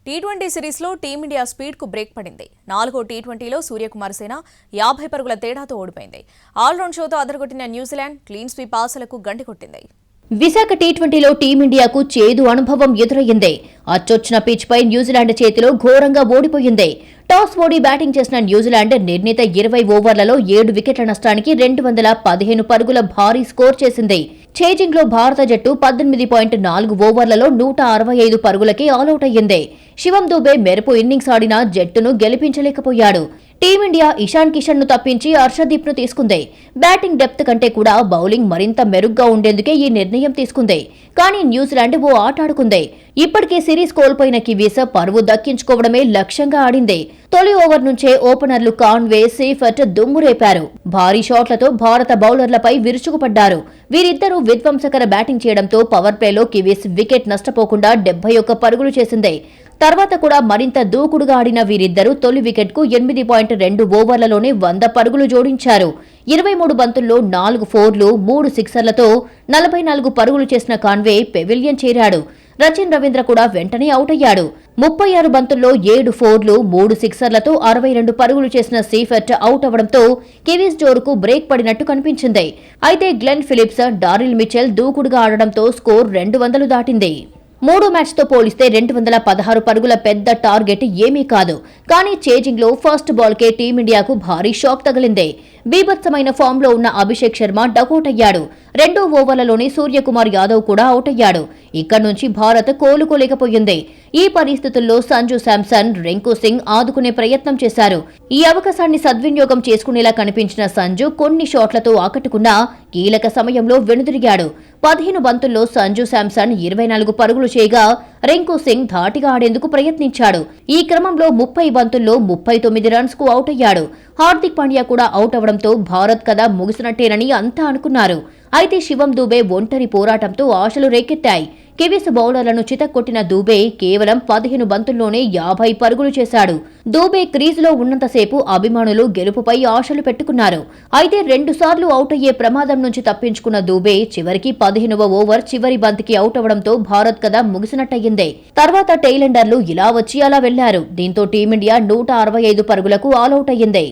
T20 సిరీస్లో team India స్పీడ్కు break పడింది. 4వ టీ20లో సూర్యకుమార్ సేన 50 పరుగుల తేడాతో ఓడిపోయింది. ఆల్రౌండ్ షోతో అదరగొట్టిన న్యూజిలాండ్ క్లీన్ స్వీప్ ఆశలకు గండి కొట్టింది. విశాఖ టీ20లో టీమిండియాకు చేదు అనుభవం ఎదురయ్యింది. అచ్చొచ్చిన పిచ్పై న్యూజిలాండ్ చేతిలో ఘోరంగా ఓడిపోయింది. టాస్ ఓడి బ్యాటింగ్ చేసిన న్యూజిలాండ్ నిర్ణీత 20 ఓవర్లలో 7 వికెట్ల నష్టానికి 215 పరుగుల భారీ స్కోర్ చేసింది. ఛేజింగ్లో భారత జట్టు 18.4 ఓవర్లలో 165 పరుగులకి ఆలౌట్ అయ్యింది. శివం దూబే మెరుపు ఇన్నింగ్స్ ఆడిన జట్టును గెలిపించలేకపోయాడు. టీమిండియా ఇషాన్ కిషన్ ను తప్పించి హర్షదీప్ ను తీసుకుంది. బ్యాటింగ్ డెప్త్ కంటే కూడా బౌలింగ్ మరింత మెరుగ్గా ఉండేందుకే ఈ నిర్ణయం తీసుకుంది. కానీ న్యూజిలాండ్ ఓ ఆట ఆడుకుంది. ఇప్పటికే సిరీస్ కోల్పోయిన కివీస్ పరువు దక్కించుకోవడమే లక్ష్యంగా ఆడింది. తొలి ఓవర్ నుంచే ఓపెనర్లు కాన్వే, సేఫర్ట్ దుమ్మురేపారు. భారీ షాట్లతో భారత బౌలర్లపై విరుచుకుపడ్డారు. వీరిద్దరూ విధ్వంసకర బ్యాటింగ్ చేయడంతో పవర్ ప్లేలో కివీస్ వికెట్ నష్టపోకుండా 71 పరుగులు చేసింది. తర్వాత కూడా మరింత దూకుడుగా ఆడిన వీరిద్దరూ తొలి వికెట్కు 8.2 ఓవర్లలోనే 100 పరుగులు జోడించారు. 23 బంతుల్లో 4 ఫోర్లు, 3 సిక్సర్లతో 44 పరుగులు చేసిన కాన్వే పెవిలియన్ చేరాడు. రచిన్ రవీంద్ర కూడా వెంటనే అవుట్ అయ్యాడు. 36 బంతుల్లో 7 ఫోర్లు, 3 సిక్సర్లతో 62 పరుగులు చేసిన సీఫర్ట్ అవుట్ అవడంతో కివీస్ జోరుకు బ్రేక్ పడినట్టు కనిపించింది. అయితే గ్లెన్ ఫిలిప్స్, డారిల్ మిచెల్ దూకుడుగా ఆడడంతో స్కోర్ 200 దాటింది. మూడో మ్యాచ్తో పోలిస్తే 216 పరుగుల పెద్ద టార్గెట్ ఏమీ కాదు. కానీ చేజింగ్లో ఫస్ట్ బాల్కే టీమిండియాకు భారీ షాక్ తగిలింది. బీభత్సమైన ఫామ్లో ఉన్న అభిషేక్ శర్మ డకౌట్ అయ్యాడు. 2 ఓవర్లలోనే సూర్యకుమార్ యాదవ్ కూడా అవుట్ అయ్యాడు. ఇక్కడి నుంచి భారత్ కోలుకోలేకపోయింది. ఈ పరిస్థితుల్లో సంజు శాంసన్, రింకు సింగ్ ఆదుకునే ప్రయత్నం చేశారు. ఈ అవకాశాన్ని సద్వినియోగం చేసుకునేలా కనిపించిన సంజు కొన్ని షాట్లతో ఆకట్టుకున్నా కీలక సమయంలో వెనుదిరిగాడు. 15 బంతుల్లో సంజు శాంసన్ 24 పరుగులు చేయగా రింకు సింగ్ ధాటిగా ఆడేందుకు ప్రయత్నించాడు. ఈ క్రమంలో 30 బంతుల్లో 39 రన్స్ కు అవుట్ అయ్యాడు. హార్దిక్ పాండ్యా కూడా అవుట్ అవడంతో భారత్ కథ ముగిసినట్టేనని అంతా అనుకున్నారు. అయితే శివం దూబే ఒంటరి పోరాటంతో ఆశలు రేకెత్తాయి. కివీస్ బౌలర్లను చితక్కొట్టిన దూబే కేవలం 15 బంతుల్లోనే 50 పరుగులు చేశాడు. దూబే క్రీజులో ఉన్నంతసేపు అభిమానులు గెలుపుపై ఆశలు పెట్టుకున్నారు. అయితే 2 సార్లు అవుట్ అయ్యే ప్రమాదం నుంచి తప్పించుకున్న దూబే చివరికి 15వ ఓవర్ చివరి బంతికి అవుట్ అవడంతో భారత్ కథ ముగిసినట్టయింది. తర్వాత టెయిలెండర్లు ఇలా వచ్చి అలా వెళ్లారు. దీంతో టీమిండియా 165 పరుగులకు ఆలౌట్ అయ్యింది.